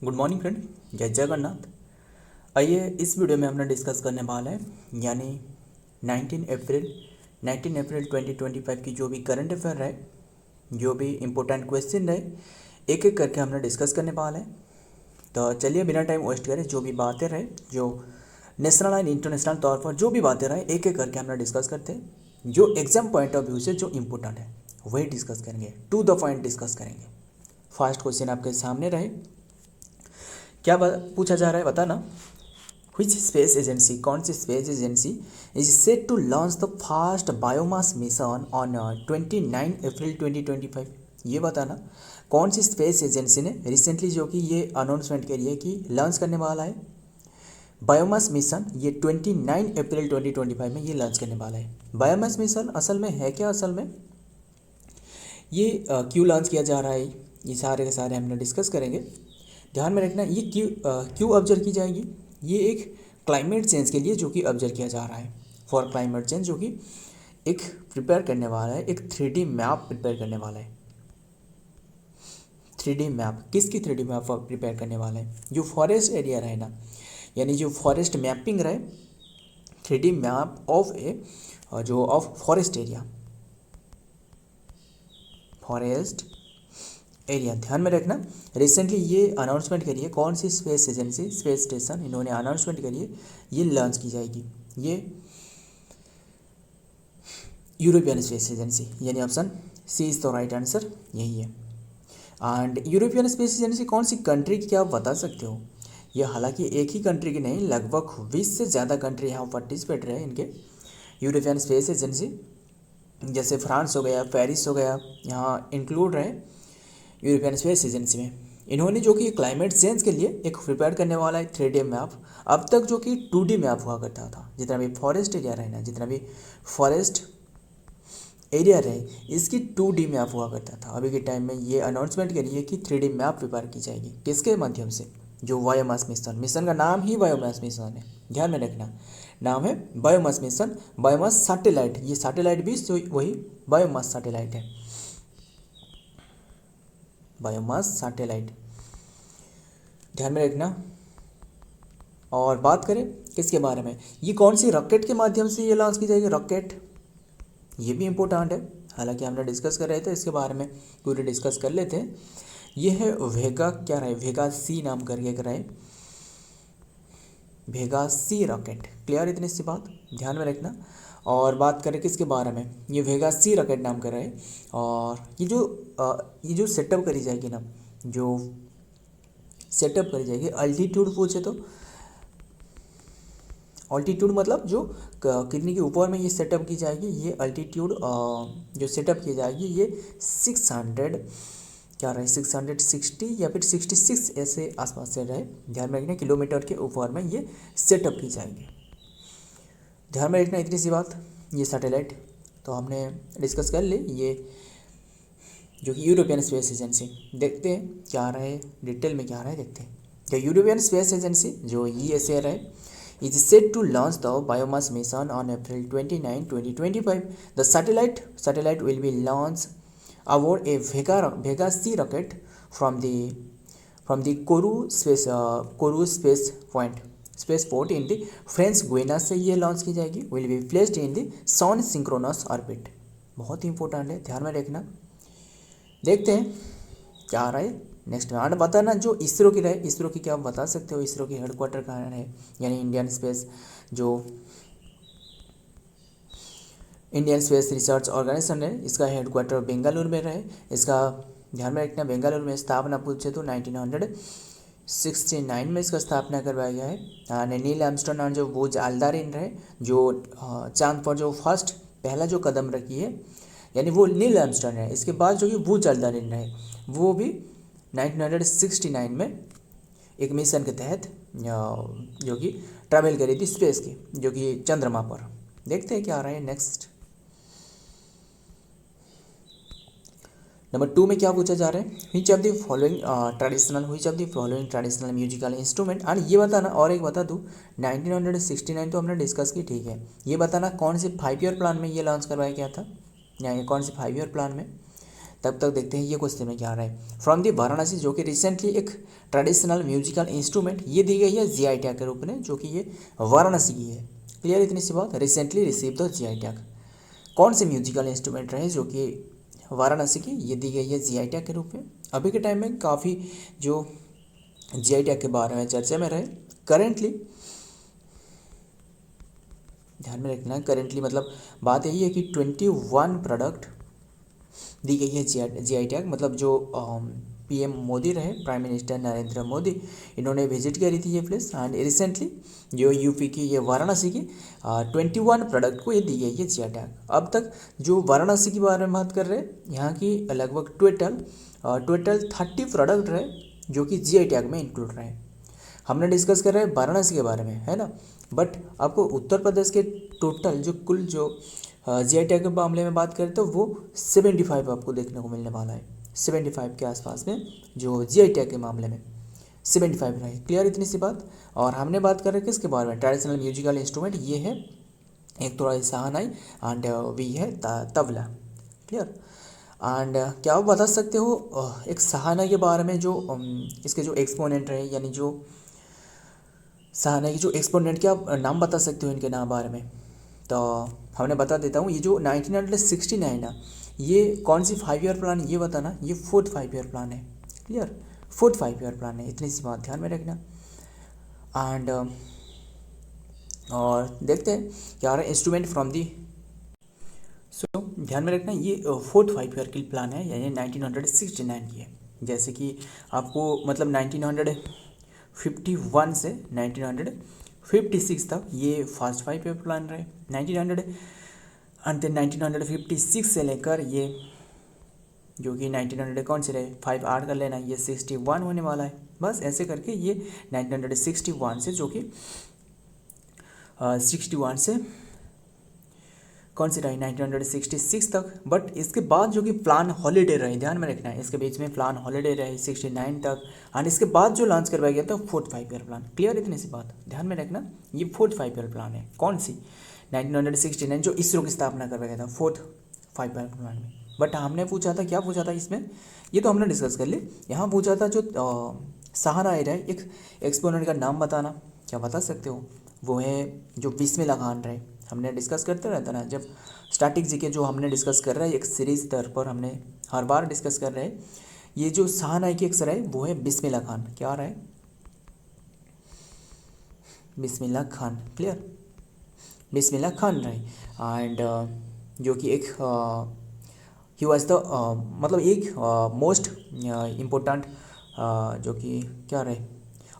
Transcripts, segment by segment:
Good morning friend, जय जगन्नाथ। आइए इस वीडियो में हमने डिस्कस करने वाला है यानी 19 अप्रैल 2025 की जो भी करंट अफेयर है, जो भी इम्पोर्टेंट क्वेश्चन रहे, एक एक करके हमने डिस्कस करने वाला है। तो चलिए बिना टाइम वेस्ट करें, जो भी बातें रहे, जो नेशनल एंड इंटरनेशनल तौर पर जो भी बातें रहे, एक एक करके हमने डिस्कस करते हैं। जो एग्जाम पॉइंट ऑफ व्यू से जो इम्पोर्टेंट है वही डिस्कस करेंगे, टू द पॉइंट डिस्कस करेंगे। फर्स्ट क्वेश्चन आपके सामने रहे, क्या पूछा जा रहा है बताना। विच स्पेस एजेंसी, कौन सी space agency is set to launch the first biomass mission on 29 April 2025। ये बताना कौन सी स्पेस एजेंसी ने रिसेंटली जो कि ये अनाउंसमेंट करी है कि लॉन्च करने वाला है बायोमास मिशन, ये 29 अप्रैल 2025 में ये लॉन्च करने वाला है। बायोमास मिशन असल में है क्या, असल में ये क्यों लॉन्च किया जा रहा है, ये सारे के सारे हमने डिस्कस करेंगे। ध्यान में रखना, ये क्यों ऑब्जर्व की जाएगी, ये एक क्लाइमेट चेंज के लिए जो कि ऑब्जर्व किया जा रहा है, फॉर क्लाइमेट चेंज, जो कि एक प्रिपेयर करने वाला है, एक 3D मैप प्रिपेयर करने वाला है। 3D मैप, किसकी 3D मैप प्रिपेयर करने वाला है, जो फॉरेस्ट एरिया रहे ना, यानी जो फॉरेस्ट मैपिंग रहे, 3D मैप ऑफ ए जो of forest area, forest area. ध्यान में रखना, रिसेंटली ये अनाउंसमेंट करिए, कौन सी स्पेस एजेंसी, स्पेस स्टेशन इन्होंने अनाउंसमेंट करिए, ये लॉन्च की जाएगी, ये यूरोपियन स्पेस एजेंसी, यानी option C is the right answer, यही है। एंड यूरोपियन स्पेस एजेंसी कौन सी कंट्री की, क्या आप बता सकते हो? ये हालांकि एक ही कंट्री की नहीं, लगभग 20 से ज़्यादा कंट्री यहाँ पार्टिसिपेट रहे इनके यूरोपियन स्पेस एजेंसी, जैसे फ्रांस हो गया, पेरिस हो गया, यहाँ इंक्लूड रहे यूरोपियन स्पेस एजेंसी में। इन्होंने जो कि क्लाइमेट चेंज के लिए एक प्रिपेयर करने वाला है 3D मैप। अब तक जो कि 2D मैप हुआ करता था, जितना भी फॉरेस्ट एरिया रहे ना, जितना भी फॉरेस्ट एरिया रहे, इसकी 2D मैप हुआ करता था। अभी के टाइम में ये अनाउंसमेंट करी है कि 3D मैप प्रिपेयर की जाएगी, किसके माध्यम से, जो बायोमास मिशन, मिशन का नाम ही बायोमास मिशन है, ध्यान में रखना, नाम है बायोमास मिशन, बायोमास सैटेलाइट, ये सैटेलाइट भी वही बायोमास सैटेलाइट है, बायोमास सैटेलाइट, ध्यान में रखना। और बात करें किसके बारे में, ये कौन सी रॉकेट के माध्यम से ये लॉन्च की जाएगी, रॉकेट, ये भी इम्पोर्टेंट है, हालांकि हमने डिस्कस कर रहे थे इसके बारे में, पूरे डिस्कस कर लेते हैं। ये है वेगा, क्या रहे, वेगा सी नाम करके एक रहे, वेगा सी रॉकेट, क्लियर इतनी सी बात, ध्यान में रखना। और बात करें किसके बारे में, ये वेगा सी रॉकेट नाम कर रहे हैं। और ये जो सेटअप करी जाएगी ना, जो सेटअप करी जाएगी, अल्टीट्यूड पूछे तो अल्टीट्यूड मतलब जो कितने के ऊपर में ये सेटअप की जाएगी, ये अल्टीट्यूड जो सेटअप की जाएगी ये 600 क्या रहे, 660 या फिर 66 ऐसे आसपास से रहे, ध्यान में रखना, किलोमीटर के ऊपर में ये सेटअप की जाएगी, ध्यान में रखना इतनी सी बात। ये सैटेलाइट तो हमने डिस्कस कर ली, ये जो कि यूरोपियन स्पेस एजेंसी, देखते हैं क्या रहे, डिटेल में क्या रहे देखते हैं। द यूरोपियन स्पेस एजेंसी जो ESA रहे is set to launch the biomass mission on April 29, 2025. The satellite will be launched aboard a Vega C rocket from the Kourou spaceport in the French Guiana से ये launch की जाएगी, will be placed in the sun synchronous orbit। बहुत ही important है, ध्यान में रखना। देखते हैं क्या आ रहा है नेक्स्ट में, आने बताना। जो इसरो की रहे, इसरो की क्या आप बता सकते हो, इसरो की हेडक्वार्टर कहाँ है, यानी इंडियन स्पेस रिसर्च ऑर्गेनाइजेशन है, इसका हेडक्वार्टर बेंगलुरु में रहे, इसका ध्यान में रखना, बेंगलुरु में स्थापना पूछे तो 1969 में इसका स्थापना करवाया गया है। नील आर्मस्ट्रांग जो बूज अल्ड्रिन रहे, जो चांद पर जो फर्स्ट पहला जो कदम रखी है, यानी वो नील आर्मस्ट्रांग है। इसके बाद जो कि बूज अल्ड्रिन रहे, वो भी 1969 में एक मिशन के तहत जो कि ट्रैवल करी थी स्पेस की, जो कि चंद्रमा पर। देखते हैं क्या आ रहा है नेक्स्ट। नंबर 2 में क्या पूछा जा रहा है, which of the following traditional musical instrument, and ये बताना। और एक बता दूँ, 1969 तो हमने डिस्कस की, ठीक है, ये बताना कौन से 5 ईयर प्लान में ये लॉन्च करवाया गया था, या कौन से 5 ईयर प्लान में। तब तक देखते हैं ये क्वेश्चन में क्या आ रहा है। फ्रॉम दी वाराणसी, जो कि रिसेंटली एक ट्रेडिशनल म्यूजिकल इंस्ट्रूमेंट ये दी गई है जीआई टैग के रूप में, जो कि ये वाराणसी की है। क्लियर इतनी सी बात, recently receive the GI tag. कौन से म्यूजिकल इंस्ट्रूमेंट रहे जो कि वाराणसी की, ये दी गई है जीआई टैग के रूप में। अभी के टाइम में काफ़ी जो जीआई टैग के बारे में चर्चा में रहे। करेंटली ध्यान में रखना है, करेंटली मतलब बात यही है कि 21 प्रोडक्ट दी गई है जीआई टैग। मतलब जो पीएम मोदी रहे, प्राइम मिनिस्टर नरेंद्र मोदी, इन्होंने विजिट करी थी ये प्लेस। एंड रिसेंटली जो यूपी की ये वाराणसी की 21 प्रोडक्ट को ये दी गई है जीआई टैग। अब तक जो वाराणसी के बारे में बात कर रहे हैं, यहाँ की लगभग टोटल 30 प्रोडक्ट रहे जो कि जीआई टैग में इंक्लूड रहे। हमने डिस्कस कर रहे हैं वाराणसी के बारे में, है ना। बट आपको उत्तर प्रदेश के टोटल जो कुल जो जीआई टैग के मामले में बात करें तो वो 75 आपको देखने को मिलने वाला है। 75 के आसपास में जो जीआई टैग के मामले में 75 रहे। क्लियर इतनी सी बात। और हमने बात कर रहे हैं किसके बारे में, ट्रेडिशनल म्यूजिकल इंस्ट्रूमेंट। ये है एक थोड़ा सहानाई एंड वी है तबला। क्लियर। एंड क्या आप बता सकते हो एक सहानाई के बारे में, जो इसके जो एक्सपोनेंट रहे, यानी जो सहानाई की जो एक्सपोनेंट, क्या आप नाम बता सकते हो इनके नाम बारे में। तो हमने बता देता हूँ, ये जो 1969 है, ये कौन सी 5 ईयर प्लान, ये बताना। ये 4th 5 ईयर प्लान है। क्लियर, 4th 5 ईयर प्लान है, इतनी सी बात ध्यान में रखना। एंड और देखते हैं क्या आ रहा है, इंस्ट्रूमेंट फ्रॉम दी। सो ध्यान में रखना, ये 4th 5 ईयर की प्लान है, यानी 1969 की है। जैसे कि आपको मतलब 1951 से 1956 तक ये फर्स्ट 5 ईयर प्लान रहे। 1956 से लेकर ये जो कि 1900 कौन से रहे, 5 ऐड कर लेना, ये 61 होने वाला है। बस ऐसे करके ये 1961 से जो कि 61 से कौन सी रही 1966 तक। बट इसके बाद जो कि प्लान हॉलीडे रही, ध्यान में रखना है, इसके बीच में प्लान हॉलीडे रही 69 तक। एंड इसके बाद जो लॉन्च करवाया गया था 4th 5 ईयर प्लान। क्लियर इतनी सी बात ध्यान में रखना, ये 4th 5 ईयर प्लान है। कौन सी 1969 जो इसरो की स्थापना करवाया गया था 4th 5 ईयर प्लान में। बट हमने पूछा था, क्या पूछा था इसमें, ये तो हमने डिस्कस कर ली। यहाँ पूछा था जो सहारा एरिया है, एक एक्सपोनेंट का नाम बताना। क्या बता सकते हो, वो है जो बिस्मिल्लाह खान रहे। हमने डिस्कस करते रहता ना, जब स्टैटिक जीके जो हमने डिस्कस कर रहे हैं एक सीरीज स्तर पर, हमने हर बार डिस्कस कर रहे हैं। ये जो सहानाई की अक्सर है वो है बिस्मिल्लाह खान। क्या आ रहा है, बिस्मिल्लाह खान। क्लियर, बिस्मिल्लाह खान रहे। एंड जो कि एक ही वॉज द मतलब एक मोस्ट इम्पोर्टेंट जो कि क्या रहे।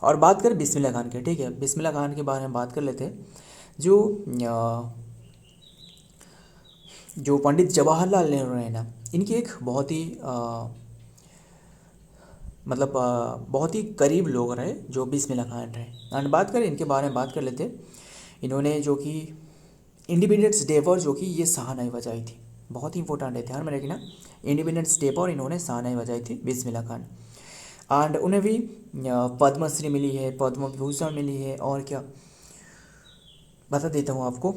और बात करें बिस्मिल्लाह खान के, ठीक है, बिस्मिल्लाह खान के बारे में बात कर लेते हैं। जो पंडित जवाहरलाल नेहरू रहे ना, इनकी एक बहुत ही मतलब बहुत ही करीब लोग रहे जो बिस्मिल्लाह खान रहे। एंड बात करें इनके बारे में, बात कर लेते हैं। इन्होंने जो कि इंडिपेंडेंस डे पर जो कि ये सहानाई बजाई थी, बहुत ही इंपॉर्टेंट है, ध्यान में रखना। इंडिपेंडेंस डे पर इन्होंने सहानाई बजाई थी बिस्मिल्लाह खान। एंड उन्हें भी पद्मश्री मिली है, पद्म विभूषण मिली है। और क्या बता देता हूँ आपको,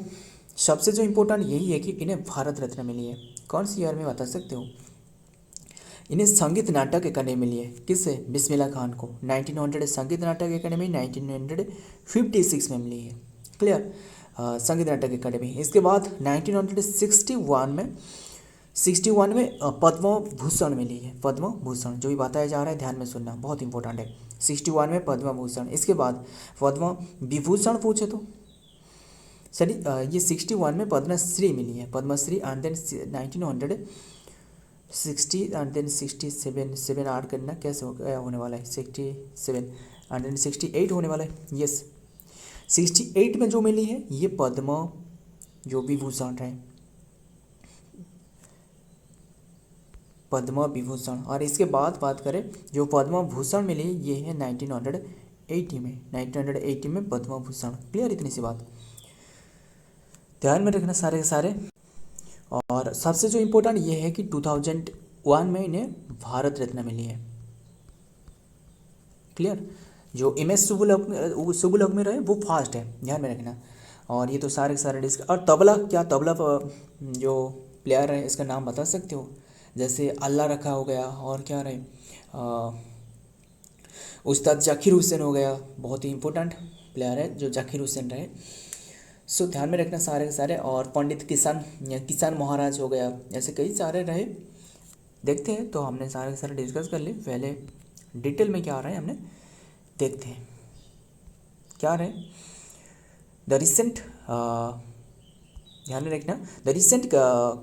सबसे जो इम्पोर्टेंट यही है कि इन्हें भारत रत्न मिली है। कौन सी ईयर में बता सकते हो। इन्हें संगीत नाटक अकेडमी मिली है, किससे, बिस्मिल्लाह खान को। 1900 संगीत नाटक अकेडमी 1956 में मिली है। क्लियर, संगीत नाटक अकेडमी। इसके बाद 1961 में पद्म भूषण मिली है, पद्म भूषण जो भी बताया जा रहा है ध्यान में सुनना, बहुत इंपॉर्टेंट है। 61 में पद्म भूषण। इसके बाद पद्म विभूषण पूछे तो सॉरी, ये 61 में पद्मश्री मिली है, Padmashri. And then 1960 and then 67 add करना, कैसे होने वाला है 67 एंड देन 68 होने वाला है। यस, 68 में जो मिली है ये पद्म जो विभूषण है, पद्म विभूषण। और इसके बाद बात करें जो पद्म भूषण मिली ये है 1980 में पद्म भूषण। क्लियर इतनी सी बात ध्यान में रखना सारे के सारे। और सबसे जो इम्पोर्टेंट ये है कि 2001 में इन्हें भारत रत्न मिली है। क्लियर, जो MS सुब्बुलक्ष्मी में रहे वो फास्ट है, ध्यान में रखना। और ये तो सारे के सारे डिस्क। और तबला, क्या तबला जो प्लेयर है इसका नाम बता सकते हो। जैसे अल्लाह रखा हो गया, और क्या रहे, उस्ताद जाकिर हुसैन हो गया, बहुत ही इंपॉर्टेंट प्लेयर है जो जाकिर हुसैन रहे। सो ध्यान में रखना सारे के सारे। और पंडित किसान या किसान महाराज हो गया, ऐसे कई सारे रहे। देखते हैं, तो हमने सारे के सारे डिस्कस कर लिए। पहले डिटेल में क्या आ रहा है हमने देखते हैं क्या रहे। द रिसेंट, ध्यान में रखना, the recent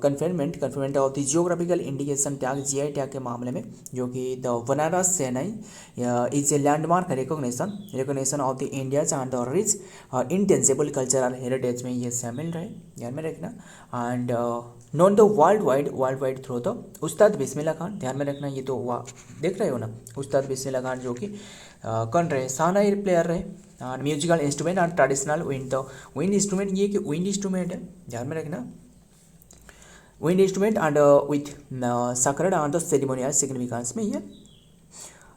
conferment of the geographical indication tag GI tag के मामले में, जो कि the Banaras shehnai is a landmark recognition of the India's and the rich intangible cultural heritage में ये शामिल रहे, ध्यान में रखना। And known the world wide through the उस्ताद बिस्मिल्लाह खान, ध्यान में रखना। ये तो देख रहे हो ना, उस्ताद बिस्मिल्लाह खान जो कि कौन रहे, शानाई प्लेयर रहे। और म्यूजिकल इंस्ट्रूमेंट और ट्रेडिशनल विंड इंस्ट्रूमेंट, ये कि विंड इंस्ट्रूमेंट है, ध्यान में रखना। Wind instrument and with sacred and the ceremonial significance में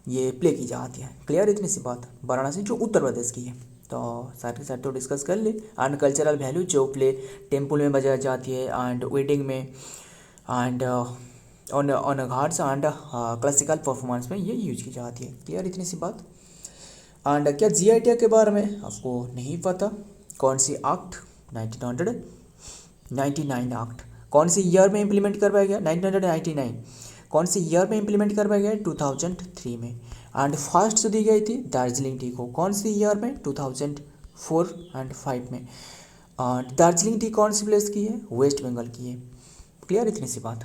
ये प्ले की जाती है। क्लियर, इतनी सी बात। वाराणसी जो उत्तर प्रदेश की है, तो साथ के साथ तो डिस्कस कर ले। एंड कल्चरल वैल्यू जो प्ले टेम्पल में बजाई जाती है, एंड वेडिंग में, and on Ghats and classical performance में ये यूज की जाती है। क्लियर, इतनी सी बात। एंड क्या जीआई टैग के बारे में आपको नहीं पता? कौन सी एक्ट, 1999 एक्ट कौन सी ईयर में इम्प्लीमेंट करवाया गया? 1999। कौन सी ईयर में इम्प्लीमेंट करवाया गया? 2003 में। एंड फर्स्ट जो दी गई थी दार्जिलिंग टी को, कौन सी ईयर में? 2004 एंड 5 में। दार्जिलिंग टी कौन सी प्लेस की है? वेस्ट बंगाल की है। क्लियर, इतनी सी बात।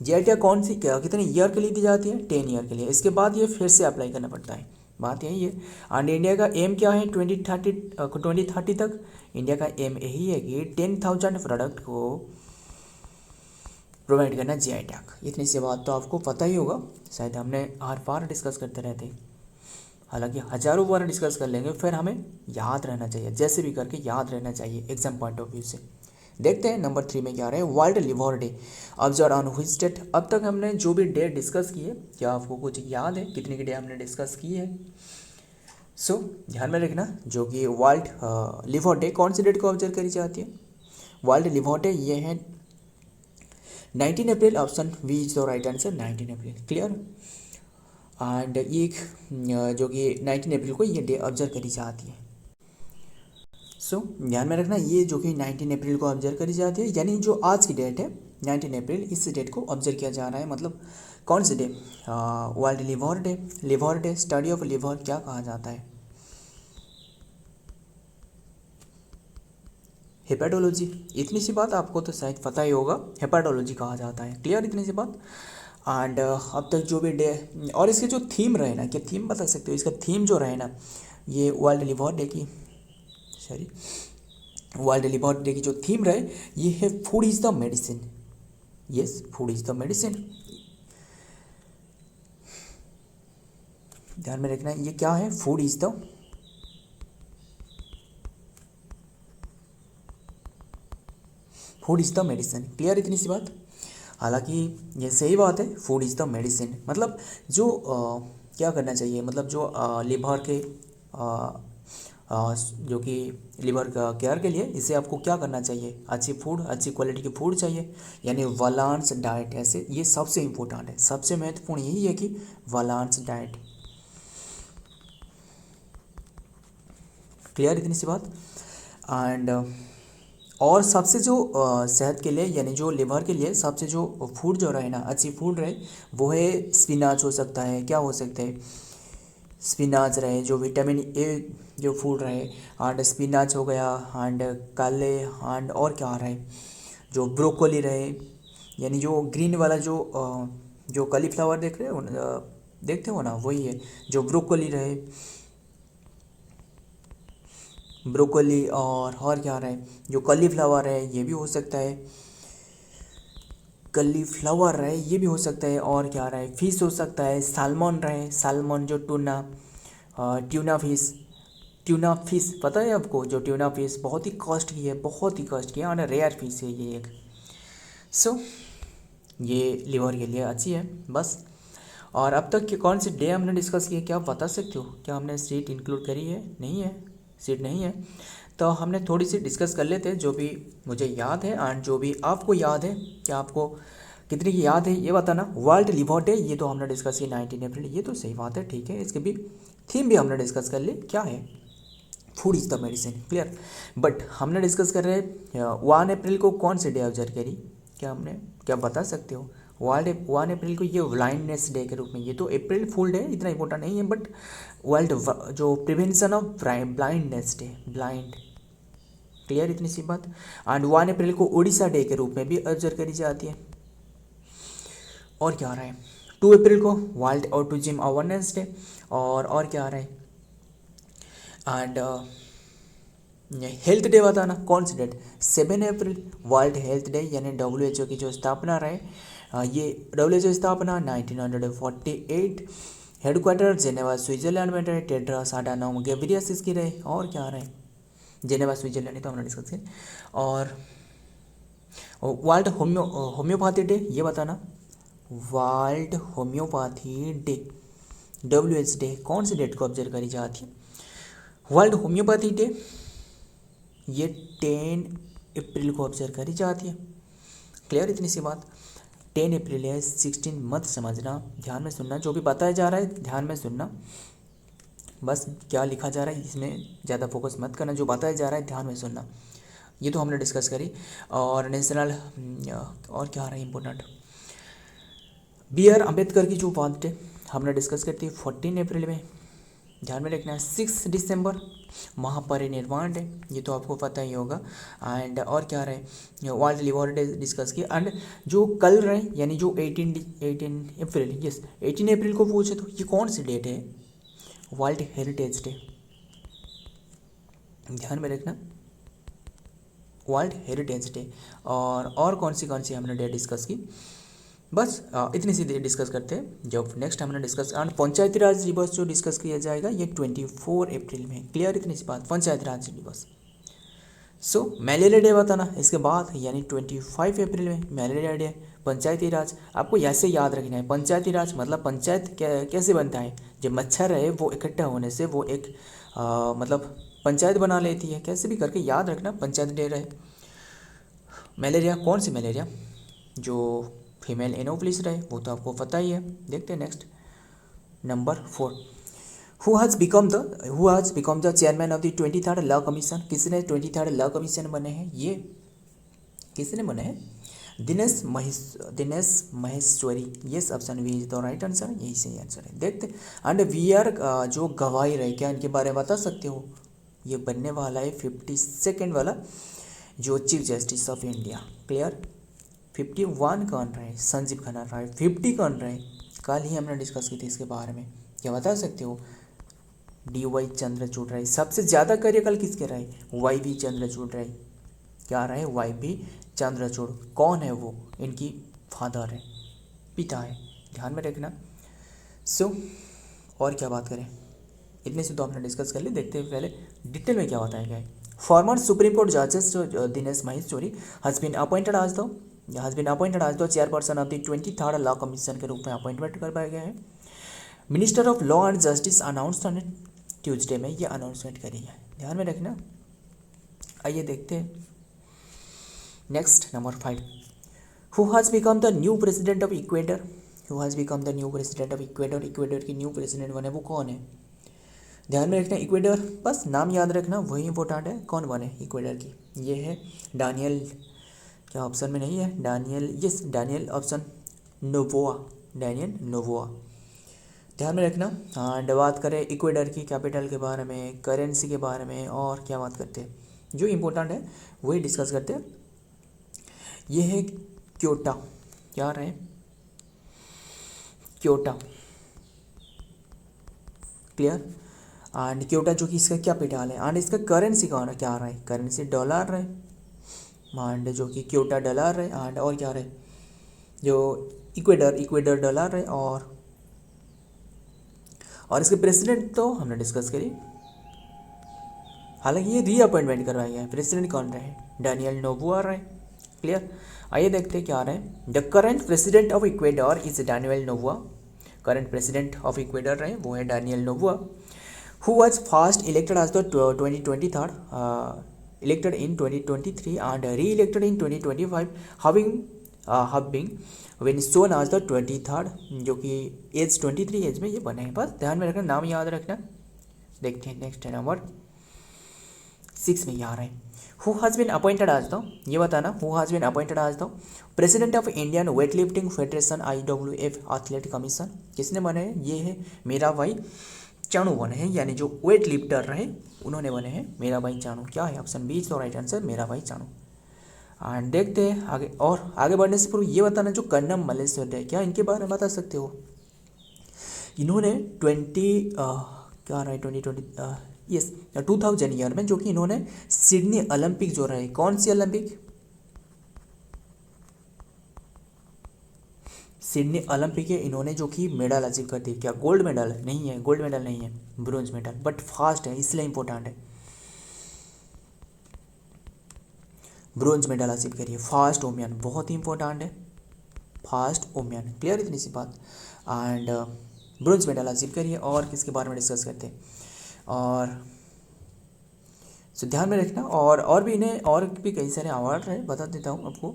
जीआई टैग कौन सी कितने ईयर के लिए दी जाती है? 10 ईयर के लिए। इसके बाद ये फिर से अप्लाई करना पड़ता है, बात यही है। एंड इंडिया का एम क्या है 2030 तक? इंडिया का एम यही है कि 10,000 प्रोडक्ट को प्रोवाइड करना जीआई टैग। इतनी सी बात तो आपको पता ही होगा, शायद हमने हर बार डिस्कस करते रहते हैं, हालांकि हज़ारों बार डिस्कस कर लेंगे, फिर हमें याद रहना चाहिए, जैसे भी करके याद रहना चाहिए एग्जाम पॉइंट ऑफ व्यू से। देखते हैं नंबर 3 में क्या रहे, world liver day observe on which date. अब तक हमने जो भी डेट डिस्कस की है, क्या आपको कुछ याद है कितनी की डे हमने डिस्कस की है? सो ध्यान में रखना, जो कि वर्ल्ड लिवर डे कौन सी डेट को ऑब्जर्व करी जाती है? वर्ल्ड लिवर डे ये है 19 अप्रैल, option B is the right answer, 19 अप्रैल। क्लियर। एंड एक जो कि 19 अप्रैल को ये डे ऑब्जर्व करी जाती है। सो ध्यान में रखना, ये जो कि 19 अप्रैल को ऑब्जर्व करी जाती है, यानी जो आज की डेट है 19 अप्रैल, इस डेट को ऑब्जर्व किया जा रहा है। मतलब कौन सी day? World liver day. Liver day, study of liver क्या कहा जाता है? हेपेटोलॉजी। इतनी सी बात आपको तो शायद पता ही होगा, हेपेटोलॉजी कहा जाता है। क्लियर, इतनी सी बात। एंड अब तक जो भी डे, और इसके जो थीम रहे ना, क्या थीम बता सकते हो? इसका थीम जो रहे ना, ये वर्ल्ड लिवर डे की, सॉरी, वर्ल्ड लिवर डे की जो थीम रहे, ये है food is the medicine. Yes, food is the medicine. ध्यान में रखना, ये क्या है? Food is the medicine. Clear, इतनी सी बात। हालांकि ये सही बात है, फूड इज द मेडिसिन। मतलब जो क्या करना चाहिए, मतलब जो लिवर के जो कि लिवर का केयर के लिए, इसे आपको क्या करना चाहिए? अच्छी फूड, अच्छी क्वालिटी की फूड चाहिए, यानी बैलेंस डाइट। ऐसे ये सबसे इम्पोर्टेंट है, सबसे महत्वपूर्ण यही है कि बैलेंस डाइट। क्लियर, इतनी सी बात। एंड और सबसे जो सेहत के लिए, यानी जो लिवर के लिए सबसे जो फूड जो रहे ना, अच्छी फूड रहे, वो है स्पिनाच हो सकता है, क्या हो सकता है? स्पिनाच रहे, जो विटामिन ए जो फूड रहे, एंड स्पिनाच हो गया, एंड काले, एंड और क्या रहे, जो ब्रोकोली रहे, यानी जो ग्रीन वाला जो कलीफ्लावर देख रहे हो, देखते हो ना, वही है जो ब्रोकोली रहे, ब्रोकोली। और क्या रहे, जो कलीफ्लावर है, ये भी हो सकता है, कलीफ्लावर रहे, ये भी हो सकता है। और क्या रहे, फिश हो सकता है, सालमन रहे, सालमन जो ट्यूना फिश पता है आपको? जो ट्यूना फिश बहुत ही कॉस्ट की है, बहुत ही कॉस्ट की है, और रेयर फिश है ये एक। सो ये लिवर के लिए अच्छी है, बस। और अब तक के कौन सी डे हमने डिस्कस की है, क्या आप बता सकते हो? क्या हमने सीट इंक्लूड करी है? नहीं है, सीट नहीं है। तो हमने थोड़ी सी डिस्कस कर लेते हैं जो भी मुझे याद है, एंड जो भी आपको याद है। क्या आपको कितने की याद है ये बताना। वर्ल्ड लिवर डे ये तो हमने डिस्कस किया 19 अप्रैल, ये तो सही बात है, ठीक है। इसके भी थीम भी हमने डिस्कस कर ली, क्या है, food is the medicine, clear. But हमने डिस्कस कर रहे हैं 1 अप्रैल को कौन से डे ऑब्जर्व करी, क्या बता सकते हो। 1 अप्रैल को ये ब्लाइंडनेस डे के रूप में, ये तो अप्रैल फुल डे इतना इंपॉर्टेंट नहीं है, बट वर्ल्ड जो prevention of blindness day, blind, clear, इतनी सी बात। एंड 1 अप्रैल को उड़ीसा डे के रूप में भी ऑब्जर्व करी जाती है। और क्या आ रहा है, 2 अप्रैल को वर्ल्ड ऑटिज्म अवेयरनेस डे, और क्या आ रहा है, एंड हेल्थ डे बताना, कौन सी डेट, 7 अप्रैल वर्ल्ड हेल्थ डे, यानी WHO की जो स्थापना रहे, ये WHO स्थापना 1948, हेडक्वार्टर जेनेवा स्विट्जरलैंड में रहे, टेड्रस अडानोम घेब्रेयेसस की रहे। और क्या आ रहा है, जेनेवा स्विट्जरलैंड, तो हमने डिस्कस किया। और वर्ल्ड होम्योपैथी डे ये बताना, world homeopathy day, WH day कौन सी डेट को ऑब्जर्व करी जाती है। वर्ल्ड होम्योपैथी डे ये 10 अप्रैल को ऑब्जर्व करी जाती है, क्लियर, इतनी सी बात। 10 अप्रैल है, 16 मत समझना, ध्यान में सुनना, जो भी बताया जा रहा है ध्यान में सुनना, बस क्या लिखा जा रहा है इसमें ज़्यादा फोकस मत करना, जो बताया जा रहा है ध्यान में सुनना। ये तो हमने डिस्कस करी। और नेशनल, और क्या आ रहा है इंपॉर्टेंट, BR अम्बेडकर की जो बर्थडे हमने डिस्कस करती है 14 अप्रैल में, ध्यान में रखना है। 6 दिसंबर महापरिनिर्वाण डे, ये तो आपको पता ही होगा। एंड और क्या रहे, वर्ल्ड लिवर डे डिस्कस किया। एंड जो कल रहे, यानी जो 18 अप्रैल, यस 18 अप्रैल को पूछे तो ये कौन सी डेट है, वर्ल्ड हेरिटेज डे, ध्यान में रखना, वर्ल्ड हेरिटेज डे। और कौन सी हमने डेट डिस्कस की, बस इतनी सी डिस्कस करते हैं। जब नेक्स्ट हमने डिस्कस, एंड पंचायती राज दिवस जो डिस्कस किया जाएगा ये 24 अप्रैल में, क्लियर, इतनी सी बात, पंचायती राज दिवस। सो मलेरिया डे बताना इसके बाद, यानी 25 अप्रैल में मलेरिया डे, पंचायती राज आपको ऐसे याद रखना है। पंचायती राज मतलब पंचायत कैसे बनता है, जब मच्छर है वो इकट्ठा होने से वो एक मतलब पंचायत बना लेती है, कैसे भी करके याद रखना, पंचायत डे रहे। मलेरिया कौन सी मलेरिया, जो फीमेल एनोफिलिस रहे, वो तो आपको पता ही है। देखते हैं next, number 4, who has become the chairman of the 23rd law commission, किसने 23rd लॉ कमीशन बने हैं, ये किसने बने हैं, Dinesh Maheshwari, yes option B is the right answer, यही सही आंसर है। देखते, एंड VR जो गवाही रहे, क्या इनके बारे में बता सकते हो, ये बनने वाला है 52nd वाला जो chief justice of India, clear. 51 कौन रहे, संजीव खन्ना रहे। 50 कौन रहे, कल ही हमने डिस्कस की थी इसके बारे में, क्या बता सकते हो, DY चंद्रचूड़ रहे। सबसे ज़्यादा कार्यकाल किसके रहे, YV चंद्रचूड़ रहे, क्या रहे, YV चंद्रचूड़, कौन है वो, इनकी फादर है, पिता है, ध्यान में रखना। सो और क्या बात करें, इतने से तो हमने डिस्कस कर ली। देखते हैं पहले डिटेल में क्या बताया गया है। फॉर्मर सुप्रीम कोर्ट जजेस जो Dinesh Maheshwari has been appointed as the chairperson of the 23rd law commission के रूप में अपॉइंटमेंट करवाया गया है। Minister of law and justice announced on Tuesday में ये अनाउंसमेंट करी है, ध्यान में रखना। आइए देखते हैं next, number 5, who has become the new president of Ecuador, Ecuador की न्यू प्रेसिडेंट बने वो कौन है, ध्यान में रखना। इक्वेडर बस नाम याद रखना, वही इंपॉर्टेंट है, कौन बने इक्वेडर की, ये है डानियल, क्या ऑप्शन में नहीं है, डानियल ऑप्शन नोवोआ, ध्यान में रखना। एंड बात करें इक्वेडर की कैपिटल के बारे में, करेंसी के बारे में, और क्या बात करते हैं, जो इम्पोर्टेंट है वही डिस्कस करते हैं। ये है क्योटा, क्या रहे, क्योटा, क्लियर। एंड क्योटा जो कि इसका कैपिटल है, एंड इसका करेंसी क्या रहा है, करेंसी डॉलर रहे, एंड जो कि क्योटा डॉलर रहे, एंड और क्या रहे, जो इक्वेडर डॉलर रहे। और इसके प्रेसिडेंट तो हमने डिस्कस करी, हालांकि ये रीअपॉइंटमेंट करवाया गया है। प्रेसिडेंट कौन रहे, डानियल नोबोआ रहे, क्लियर। आइए देखते हैं क्या आ रहे हैं। The current president of Ecuador is Daniel Noboa, current president of Ecuador रहे वो है Daniel Noboa, who was first elected as the 2023 elected in 2023 and re-elected in 2025, having having when sworn as the 23rd, जो कि as 23 as में ये बने हैं। बस ध्यान में रखना, नाम याद रखना। देखते हैं नेक्स्ट नंबर 6 में यहाँ है, who has been appointed as the, ये बताना, who has been appointed as the president of Indian weightlifting federation IWF athlete commission. किसने बने हैं? ये है मीराबाई चानू बने हैं, यानी जो वेट लिफ्टर रहे उन्होंने बने हैं मीराबाई चानू। क्या है? Option B is the right answer, Mirabai Chanu. And देखते हैं आगे, और आगे बढ़ने से पूर्व ये बताना, जो कन्नम मल्लेश्वरी, क्या इनके बारे में बता सकते हो? इन्होंने 2020 ईयर में, जो कि इन्होंने सिडनी ओलंपिक जो रहे, कौन सी ओलंपिक? सिडनी ओलंपिक है, इन्होंने जो कि मेडल अचीव कर दी। क्या गोल्ड मेडल? नहीं है, गोल्ड मेडल नहीं है, ब्रोंज मेडल, बट फास्ट है इसलिए इंपॉर्टेंट है। ब्रोंज मेडल अचीव करिए, फास्ट वुमेन, बहुत ही इंपॉर्टेंट है, फास्ट वुमेन, क्लियर इतनी सी बात। एंड ब्रोंज मेडल अचीव करिए। और किसके बारे में डिस्कस करते हैं? और सो ध्यान में रखना, और भी इन्हें और भी कई सारे अवार्ड रहे, बता देता हूँ आपको।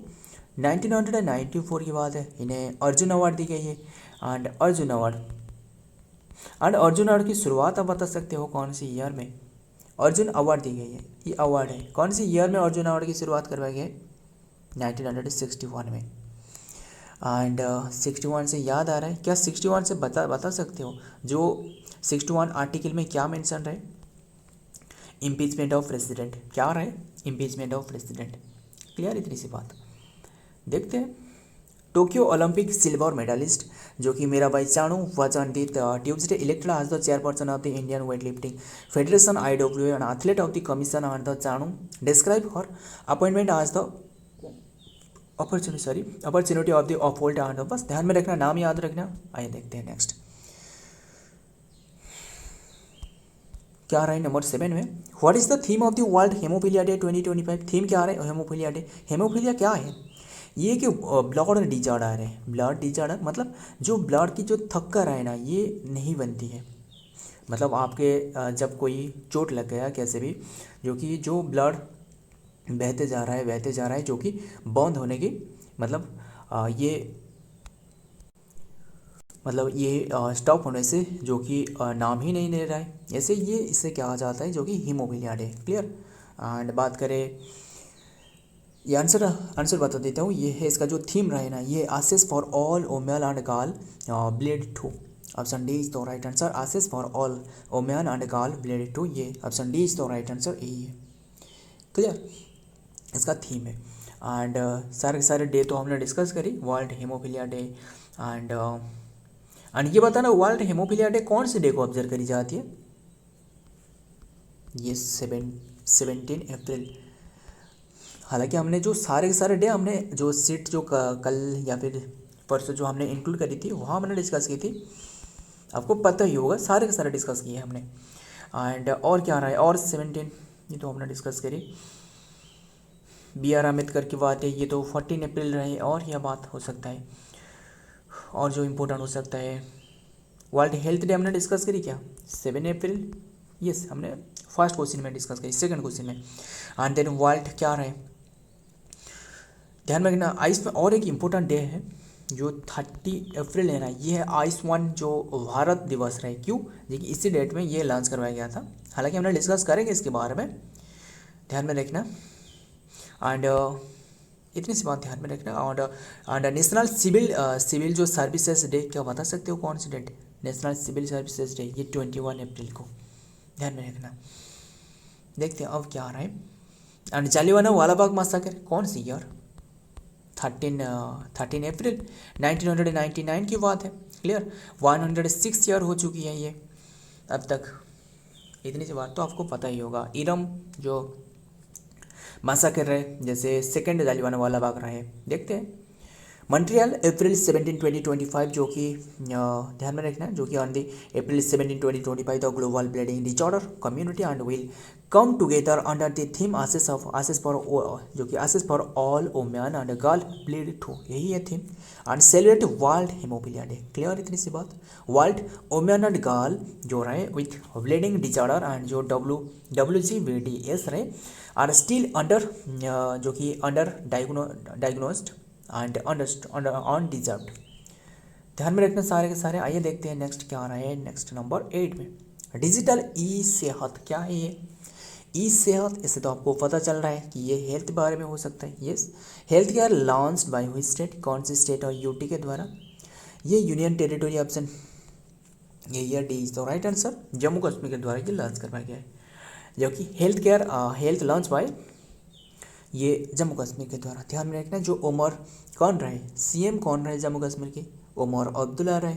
1994 की बात है, इन्हें अर्जुन अवार्ड दी गई है। एंड अर्जुन अवार्ड की शुरुआत आप बता सकते हो कौन सी ईयर में अर्जुन अवार्ड दी गई है? ये अवार्ड है, कौन सी ईयर में अर्जुन अवार्ड की शुरुआत करवाई गई? 1961 में। एंड 61 से याद आ रहा है क्या? 61 से बता सकते हो जो 61 आर्टिकल में क्या मेंशन रहे? Impeachment of president. क्या रहे? इम्पीचमेंट ऑफ प्रेसिडेंट, क्लियर इतनी सी बात। देखते हैं, टोक्यो ओलंपिक सिल्वर मेडलिस्ट जो कि Mirabai Chanu was on the Tuesday elected as the chairperson of the Indian weightlifting federation IWF and athlete of the commission on the Chanu describe her appointment as the opportunity of the uphold and. बस ध्यान में रखना, नाम याद रखना। आइए देखते हैं नेक्स्ट क्या रहा है नंबर 7 में, what is the theme of the world haemophilia day 2025? Theme क्या रहा है हेमोफीलिया डे? हेमोफीलिया क्या है? ये कि ब्लड डिजॉर्डर है, ब्लड डिजॉर्डर मतलब जो ब्लड की जो थक्कर है ना, ये नहीं बनती है। मतलब आपके जब कोई चोट लग गया कैसे भी, जो ब्लड बहते जा रहा है जो कि बंद होने की ये स्टॉप होने से जो कि नाम ही नहीं ले रहा है, ऐसे ये इसे कहा जाता है जो कि हीमोफीलिया है, क्लियर। एंड बात करें, ये आंसर बता देता हूँ, ये है इसका जो थीम रहे ना, ये access for all women and girl blade to. Option D is the right answer, access for all women and girl blade to, ये option D is the right answer, यही है, क्लियर, इसका थीम है। And सारे day तो हमने discuss करी, world haemophilia day. And ये बताना, वर्ल्ड हेमोफीलिया डे कौन से डे को ऑब्जर्व करी जाती है? ये 17 अप्रैल। हालांकि हमने जो सारे के सारे डे हमने जो सीट जो कल या फिर परसों जो हमने इंक्लूड करी थी वहाँ हमने डिस्कस की थी, आपको पता ही होगा, सारे के सारे डिस्कस किए हमने। एंड और क्या रहा है? और 17 ये तो हमने डिस्कस करी। BR अम्बेडकर की बात है, ये तो 14 अप्रैल रहे। और यह बात हो सकता है, और जो इम्पोर्टेंट हो सकता है, वर्ल्ड हेल्थ डे हमने डिस्कस करी क्या? 7 अप्रैल, यस, हमने फर्स्ट क्वेश्चन में डिस्कस करी, सेकंड क्वेश्चन में। एंड देन वर्ल्ड क्या रहे, ध्यान में रखना, आइस में और एक इम्पोर्टेंट डे है जो 30 अप्रैल है ना, ये है आयुष्मान जो भारत दिवस रहे। क्यों? देखिए इसी डेट में ये लॉन्च करवाया गया था, हालांकि हमने डिस्कस करेंगे इसके बारे में, ध्यान में रखना। एंड इतनी सी बात ध्यान में रखना। और नेशनल सिविल जो सर्विसेज डे, क्या बता सकते हो कौन सी डेट? नेशनल सिविल सर्विसेज डे, ये 21 अप्रैल को, ध्यान में रखना। देखते हैं अब क्या आ रहा है। एंड जालियानवाला वाला बाग मैसाकर कौन सी ईयर? 13 अप्रैल 1999 की बात है, क्लियर। 106 ईयर हो चुकी है ये अब तक, इतनी सी बात तो आपको पता ही होगा। इरम जो मैसाकर रहे, जैसे सेकेंड जालियानवाला बाग रहे। देखते हैं मॉन्ट्रियल अप्रैल 17 2025 जो कि ध्यान में रखना, जो कि on the April 17 2025 the global bleeding disorder community and will come together under the theme access for, जो कि access for all women and girl bleed too, यही है थीम। And celebrate world haemophilia day, clear इतनी सी बात। World women and girl जो रहे विथ ब्लीडिंग डिसऑर्डर एंड जो WGBDS रहे आर स्टिल अंडर, जो कि अंडर डायग्नोस्ड, एंड अनडिजर्व्ड। ध्यान में रखना सारे के सारे। आइए देखते हैं नेक्स्ट क्या आ रहा है। नेक्स्ट नंबर 8 में डिजिटल ई सेहत। क्या है ये ई सेहत? इससे तो आपको पता चल रहा है कि ये हेल्थ के बारे में हो सकता है। Yes, health care launch by हुई स्टेट? कौन सी स्टेट और यूटी के द्वारा? ये यूनियन टेरिटोरी ऑप्शन ये D is the right answer. Jammu Kashmir के द्वारा ये लॉन्च करवाया गया है, जो कि हेल्थ लॉन्च बाय ये जम्मू कश्मीर के द्वारा। ध्यान में रखना जो उमर कौन रहे, सीएम कौन रहे जम्मू कश्मीर के? उमर अब्दुल्ला रहे।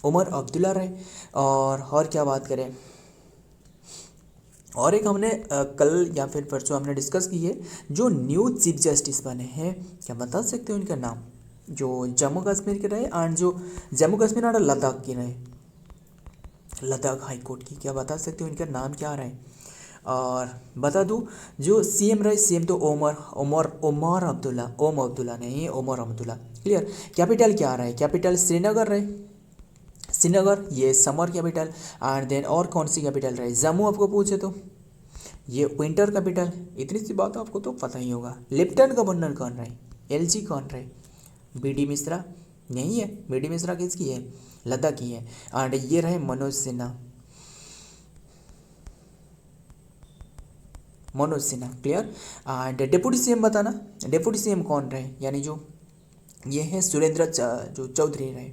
उमर अब्दुल्ला रहे। और क्या बात करें, और एक हमने कल या फिर परसों हमने डिस्कस की है, जो न्यू चीफ जस्टिस बने हैं, क्या बता सकते हो इनका नाम? जो जम्मू कश्मीर के रहे एंड जो जम्मू कश्मीर और लद्दाख के रहे, लद्दाख हाई कोर्ट की, क्या बता सकते हो इनका नाम क्या रहे? और बता दूं जो सीएम रहे, सीएम तो उमर अब्दुल्ला, ओम अब्दुल्ला नहीं, उमर अब्दुल्ला। क्लियर। कैपिटल क्या रहे? कैपिटल श्रीनगर रहे, श्रीनगर ये समर कैपिटल। एंड देन और कौन सी कैपिटल रहे? जम्मू आपको पूछे तो ये विंटर कैपिटल। इतनी सी बात आपको तो पता ही होगा। लेफ्टिनेंट गवर्नर कौन रहे? एलजी कौन रहे? बीडी मिश्रा नहीं है। बीडी मिश्रा किसकी है? लद्दाख की है। एंड ये रहे Manoj Sinha, Manoj Sinha. Clear. And deputy CM बताना, डेप्यूटी सीएम कौन रहे? यानी जो ये है सुरेंद्र जो चौधरी रहे,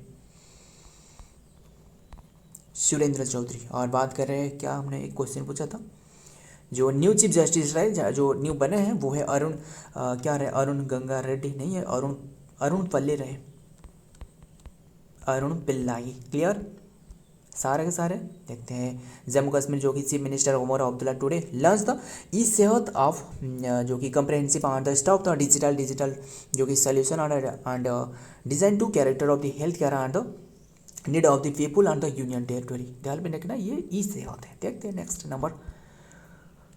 सुरेंद्र चौधरी। और बात कर रहे हैं, क्या हमने एक क्वेश्चन पूछा था, जो न्यू चीफ जस्टिस रहे, जो न्यू बने हैं वो है अरुण क्या रहे? अरुण गंगा रेड्डी नहीं है, अरुण पल्ली रहे, अरुण पिल्लाई। क्लियर। सारे के सारे देखते हैं। जम्मू कश्मीर जो कि chief minister Omar Abdullah today launch the e Sehat of जो कि comprehensive and the stop the digital जो कि solution and design to character of the health care and the need of the people and the union territory. ध्यान में रखना ये e Sehat है। देखते हैं next number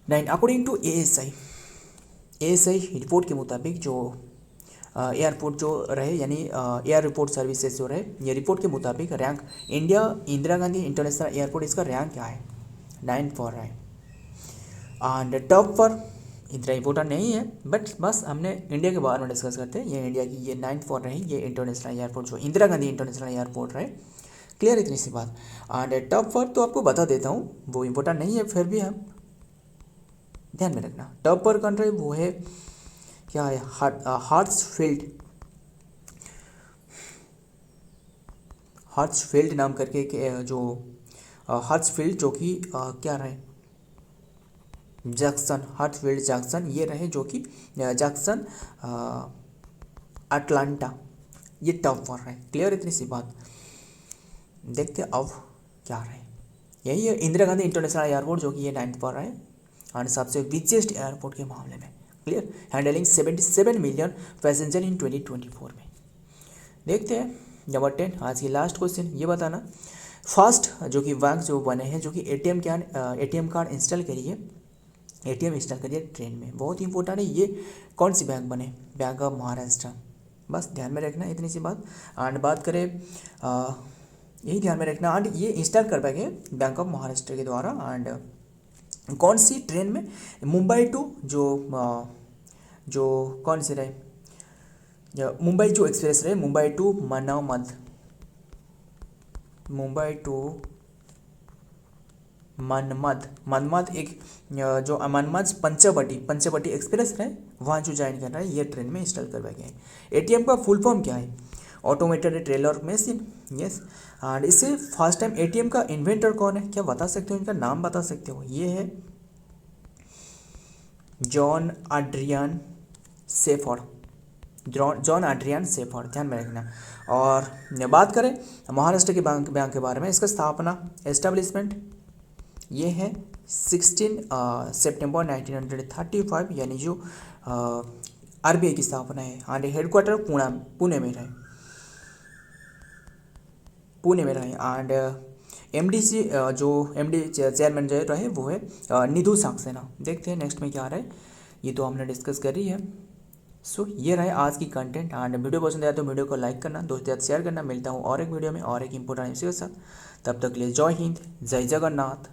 9। According to ASI report के मुताबिक जो एयरपोर्ट जो रहे, यानी एयर रिपोर्ट सर्विसेज जो रहे, ये रिपोर्ट के मुताबिक rank India Indira Gandhi international airport, इसका रैंक क्या है? 9 पर है। एंड टॉप पर इतना इंपॉर्टेंट नहीं है, बट बस हमने इंडिया के बारे में डिस्कस करते हैं। ये इंडिया की ये 9 पर रही, ये इंटरनेशनल एयरपोर्ट जो इंदिरा गांधी इंटरनेशनल एयरपोर्ट रहे। क्लियर, इतनी सी बात। एंड टॉप पर तो आपको बता देता हूँ, वो इंपॉर्टेंट नहीं है, फिर भी हम ध्यान में रखना। टॉप पर कंट्री वो है क्या है? हार्ट्सफील्ड नाम करके जो हार्ट्सफील्ड जो कि क्या रहे? जैक्सन, हार्ट्सफील्ड जैक्सन ये रहे, जो कि जैक्सन अटलांटा, ये टॉप पर रहे। क्लियर, इतनी सी बात। देखते अब क्या रहे। यही है इंदिरा गांधी इंटरनेशनल एयरपोर्ट, जो कि ये 9th पर रहे और सबसे बिगेस्ट एयरपोर्ट के मामले में। क्लियर। हैंडलिंग 77 मिलियन पैसेंजर इन 2024 में। देखते हैं नंबर 10, आज की लास्ट क्वेश्चन। ये बताना फर्स्ट जो कि बैंक जो बने हैं, जो कि एटीएम कार्ड इंस्टॉल करिए, एटीएम इंस्टॉल करिए ट्रेन में। बहुत ही इंपॉर्टेंट है। ये कौन सी बैंक बने? Bank of Maharashtra. बस ध्यान में रखना इतनी सी बात। एंड बात करें यही ध्यान में रखना। एंड ये इंस्टॉल कर पाएंगे बैंक ऑफ महाराष्ट्र के द्वारा। एंड कौन सी ट्रेन में? मुंबई टू जो कौन सी रहे, मुंबई जो एक्सप्रेस रहे, मुंबई टू मनमद, मुंबई टू मनमद एक जो मनमद पंचवटी एक्सप्रेस रहे, वहाँ जो ज्वाइन करना है, ये ट्रेन में इंस्टॉल करवाए गए हैं। एटीएम का फुल फॉर्म क्या है? Automated teller machine. Yes. And इससे फर्स्ट टाइम एटीएम का इन्वेंटर कौन है? क्या बता सकते हो? इनका नाम बता सकते हो? ये है John Adrian Shepherd, John Adrian Shepherd. ध्यान में रखना। और बात करें महाराष्ट्र के बैंक के बारे में, इसका स्थापना एस्टेब्लिशमेंट ये है 16 सितंबर 1935, यानी जो आरबीआई की स्थापना है। एंड हेडक्वार्टर पुणे में रहे, एंड एमडीसी जो एमडी चेयरमैन जो रहे वो है निधु सक्सेना। देखते हैं नेक्स्ट में क्या रहा है, ये तो हमने डिस्कस करी है। सो ये रहे आज की कंटेंट। एंड वीडियो पसंद आया तो वीडियो को लाइक करना, दोस्तों के साथ शेयर करना। मिलता हूँ और एक वीडियो में और एक इंपॉर्टेंट इश्यू के साथ। तब तक के लिए जय हिंद, जय जगन्नाथ।